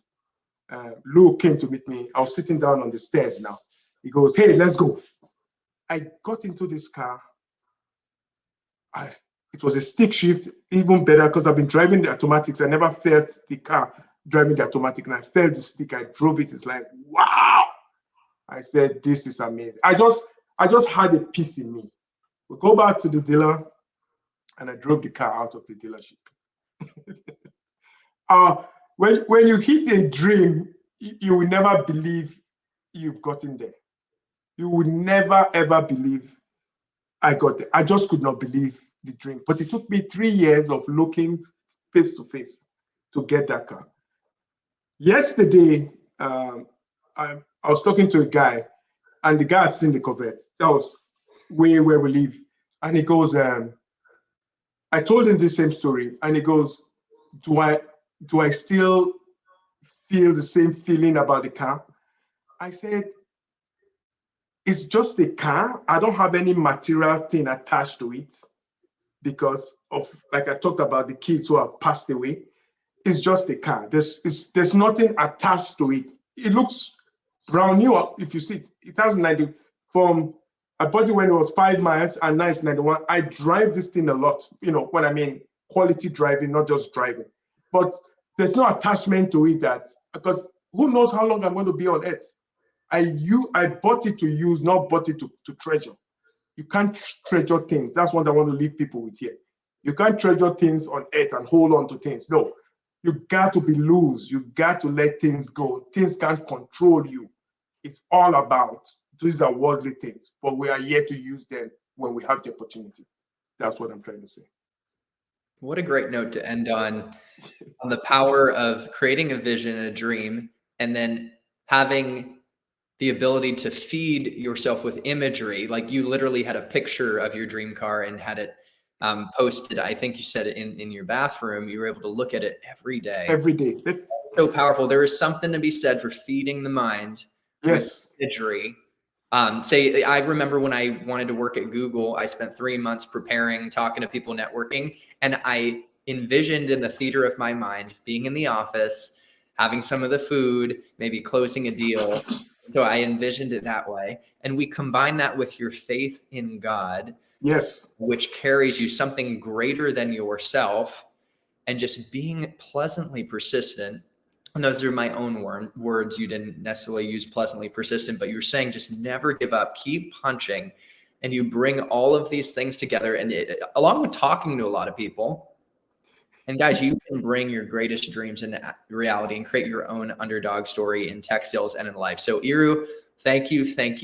Lou came to meet me. I was sitting down on the stairs now. He goes, hey, let's go. I got into this car. It was a stick shift, even better because I've been driving the automatics. I never felt the car driving the automatic, and I felt the stick. I drove it. It's like, wow. I said, this is amazing. I just had a peace in me. We go back to the dealer, and I drove the car out of the dealership. When you hit a dream, you will never believe you've gotten there. You will never, ever believe I got there. I just could not believe the dream. But it took me 3 years of looking face to face to get that car. Yesterday, I was talking to a guy, and the guy had seen the Corvette. That was way where we live. And he goes, I told him the same story, and he goes, do I still feel the same feeling about the car? I said, it's just a car. I don't have any material thing attached to it because of, like I talked about, the kids who have passed away. It's just a car. There's nothing attached to it. It looks brand new. If you see it, it has 90 from, I bought it when it was 5 miles and now it's 91. I drive this thing a lot, when I mean quality driving, not just driving. But there's no attachment to it because who knows how long I'm going to be on Earth. I bought it to use, not bought it to treasure. You can't treasure things. That's what I want to leave people with here. You can't treasure things on Earth and hold on to things. No, you got to be loose. You got to let things go. Things can't control you. It's all about, these are worldly things, but we are here to use them when we have the opportunity. That's what I'm trying to say. What a great note to end on the power of creating a vision and a dream, and then having the ability to feed yourself with imagery. Like you literally had a picture of your dream car and had it posted. I think you said it in your bathroom. You were able to look at it every day. Every day. So powerful. There is something to be said for feeding the mind with imagery. I remember when I wanted to work at Google, I spent 3 months preparing, talking to people, networking, and I envisioned in the theater of my mind being in the office, having some of the food, maybe closing a deal. So I envisioned it that way. And we combine that with your faith in God, yes, which carries you something greater than yourself, and just being pleasantly persistent. And those are my own words. You didn't necessarily use pleasantly persistent, but you're saying just never give up, keep punching. And you bring all of these things together, and along with talking to a lot of people. And guys, you can bring your greatest dreams into reality and create your own underdog story in tech sales and in life. So Eru, thank you. Thank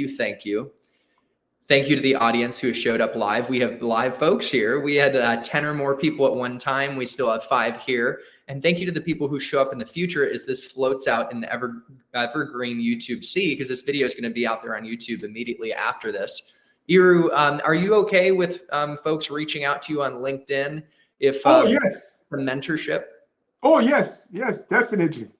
Thank you to the audience who showed up live. We have live folks here. We had 10 or more people at one time. We still have 5 here. And thank you to the people who show up in the future as this floats out in the evergreen YouTube sea, because this video is going to be out there on YouTube immediately after this. Eru, are you okay with folks reaching out to you on LinkedIn if oh yes, the mentorship? Oh yes, definitely.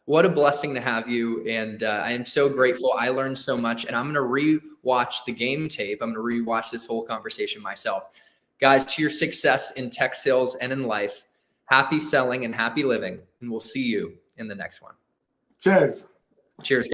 What a blessing to have you. And I am so grateful. I learned so much, and I'm going to re-watch the game tape. I'm going to re-watch this whole conversation myself. Guys, to your success in tech sales and in life, happy selling and happy living. And we'll see you in the next one. Cheers. Cheers.